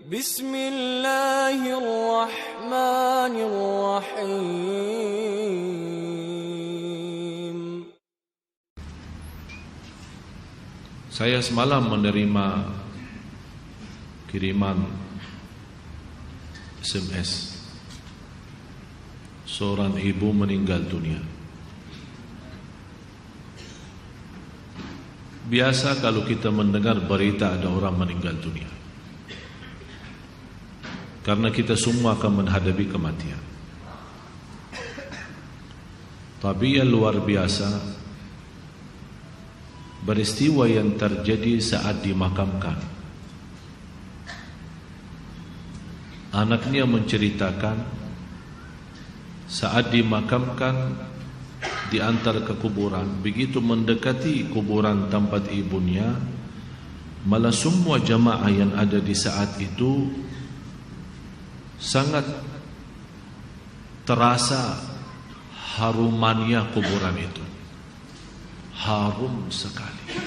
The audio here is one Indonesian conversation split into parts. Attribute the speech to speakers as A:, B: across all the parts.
A: Bismillahirrahmanirrahim.
B: Saya semalam menerima kiriman SMS. Seorang ibu meninggal dunia. Biasa kalau kita mendengar berita ada orang meninggal dunia, karena kita semua akan menghadapi kematian. Tapi yang luar biasa, peristiwa yang terjadi saat dimakamkan. Anaknya menceritakan saat dimakamkan diantar ke kuburan, begitu mendekati kuburan tempat ibunya, malah semua jamaah yang ada di saat itu sangat terasa harumannya kuburan itu. Harum sekali,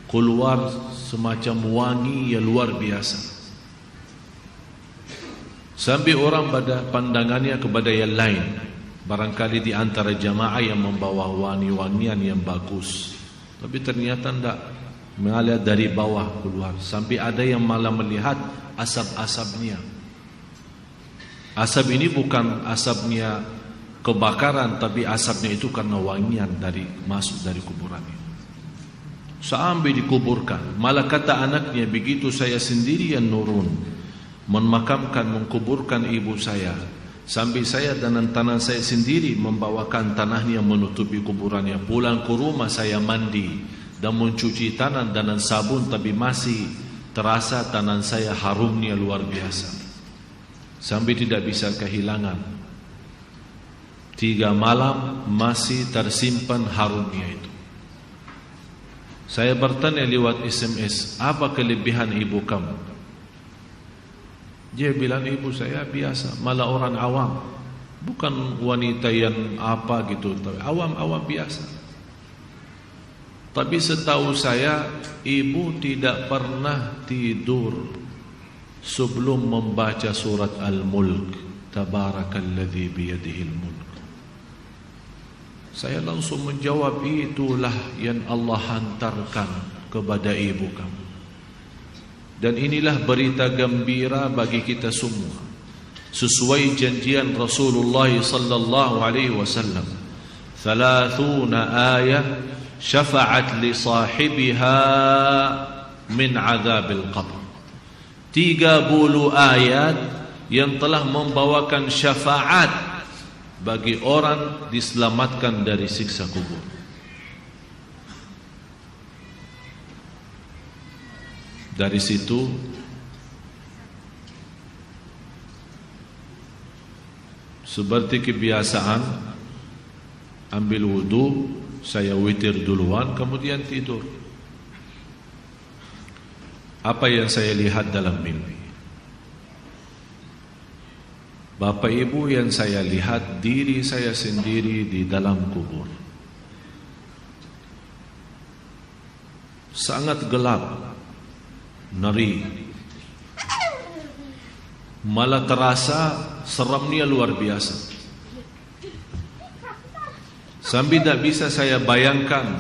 B: keluar semacam wangi yang luar biasa, sampai orang pada pandangannya kepada yang lain. Barangkali di antara jamaah yang membawa wangi-wangian yang bagus, tapi ternyata tidak, mengalir dari bawah keluar, sampai ada yang malah melihat asap-asapnya. Asap ini bukan asapnya kebakaran, tapi asapnya itu karena wangian dari masuk dari kuburan itu. Sampai dikuburkan, malah kata anaknya, begitu saya sendiri yang nurun memakamkan, mengkuburkan ibu saya, sampai saya dan tanah saya sendiri membawakan tanahnya menutupi kuburannya. Pulang ke rumah saya mandi dan mencuci tangan dengan sabun, tapi masih terasa tangan saya harumnya luar biasa, sampai tidak bisa kehilangan. 3 malam masih tersimpan harumnya itu. Saya bertanya lewat SMS, apa kelebihan ibu kamu? Dia bilang, ibu saya biasa, malah orang awam, bukan wanita yang apa gitu, awam-awam biasa. Tapi setahu saya, ibu tidak pernah tidur sebelum membaca surat Al-Mulk. Tabarakalladzi biyadihil mulk. Saya langsung menjawab, itulah yang Allah hantarkan kepada ibu kamu. Dan inilah berita gembira bagi kita semua, sesuai janjian Rasulullah sallallahu alaihi wasallam. 30 ayat syafa'at li sahibiha min azabil qabr. 30 ayat yang telah membawakan syafaat bagi orang diselamatkan dari siksa kubur. Dari situ seperti kebiasaan, ambil wudu, saya witir duluan, kemudian tidur. Apa yang saya lihat dalam mimpi? Bapak Ibu, yang saya lihat diri saya sendiri di dalam kubur. Sangat gelap, ngeri, malah terasa seramnya luar biasa, sampai tidak bisa saya bayangkan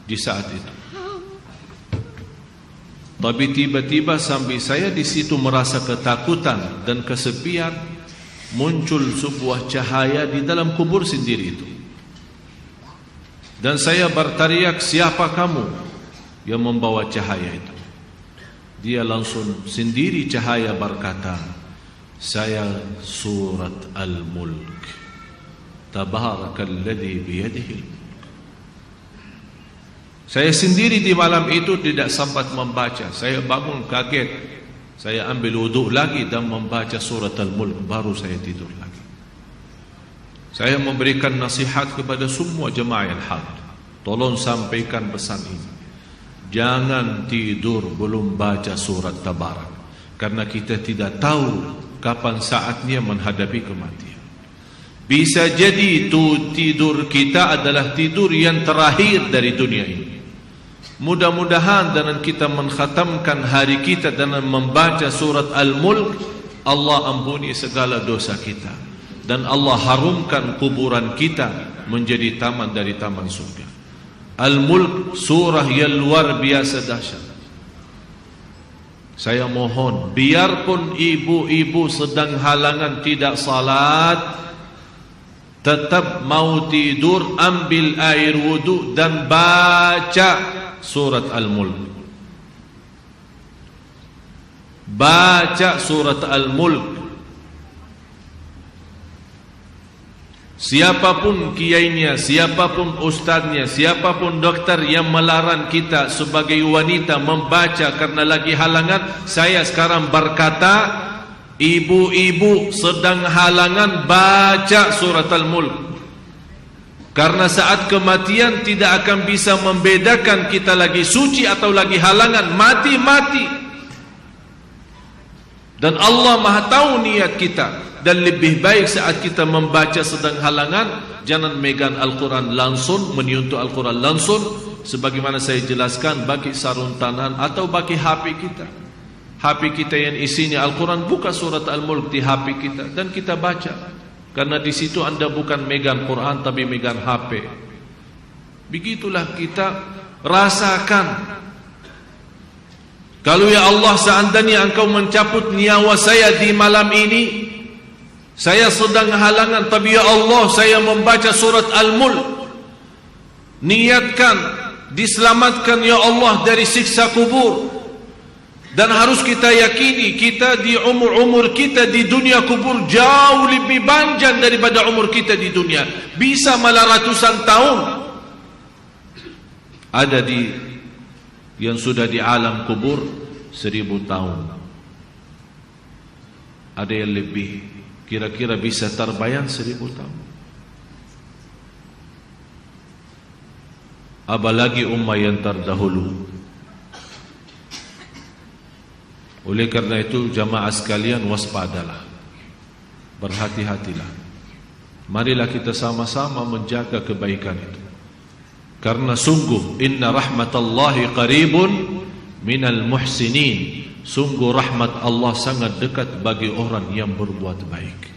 B: di saat itu. Tapi tiba-tiba sampai saya di situ merasa ketakutan dan kesepian, muncul sebuah cahaya di dalam kubur sendiri itu. Dan saya berteriak, siapa kamu yang membawa cahaya itu? Dia langsung sendiri cahaya berkata, saya surat Al-Mulk. Tabarakalladzi biyadihil mulk. Saya sendiri di malam itu tidak sempat membaca. Saya bangun kaget. Saya ambil wudhu lagi dan membaca surat Al-Mulk, baru saya tidur lagi. Saya memberikan nasihat kepada semua jemaah yang hadir, tolong sampaikan pesan ini. Jangan tidur belum baca surat Tabarak, karena kita tidak tahu kapan saatnya menghadapi kematian. Bisa jadi itu tidur kita adalah tidur yang terakhir dari dunia ini. Mudah-mudahan dengan kita mengkhatamkan hari kita dengan membaca surat Al-Mulk, Allah ampuni segala dosa kita dan Allah harumkan kuburan kita menjadi taman dari taman surga. Al-Mulk surah yang luar biasa dahsyat. Saya mohon, biarpun ibu-ibu sedang halangan tidak salat, tetap mau tidur, ambil air wudu dan baca surat Al-Mulk. Baca surat Al-Mulk. Siapapun kiainya, siapapun ustaznya, siapapun dokter yang melarang kita sebagai wanita membaca karena lagi halangan, saya sekarang berkata, ibu-ibu sedang halangan, baca surat Al-Mulk. Karena saat kematian tidak akan bisa membedakan kita lagi suci atau lagi halangan. Mati-mati. Dan Allah Maha tahu niat kita. Dan lebih baik saat kita membaca sedang halangan, jangan megang Al-Quran langsung, menyentuh Al-Quran langsung, sebagaimana saya jelaskan, bagi sarung tangan atau bagi HP kita. HP kita yang isinya Al-Quran, buka surat Al-Mulk di HP kita dan kita baca. Karena di situ Anda bukan megang Quran tapi megang HP. Begitulah kita rasakan. Kalau ya Allah, seandainya Engkau mencabut nyawa saya di malam ini, saya sedang halangan, tapi ya Allah, saya membaca surat Al-Mulk. Niatkan diselamatkan ya Allah dari siksa kubur. Dan harus kita yakini, kita di umur kita di dunia kubur jauh lebih panjang daripada umur kita di dunia. Bisa malah ratusan tahun. Ada yang sudah di alam kubur 1000 tahun. Ada yang lebih, kira-kira bisa terbayang 1000 tahun. Apalagi ummah yang terdahulu. Oleh karena itu jamaah sekalian, waspadalah, berhati-hatilah. Marilah kita sama-sama menjaga kebaikan itu. Karena sungguh inna rahmatallahi qaribun minal muhsinin. Sungguh rahmat Allah sangat dekat bagi orang yang berbuat baik.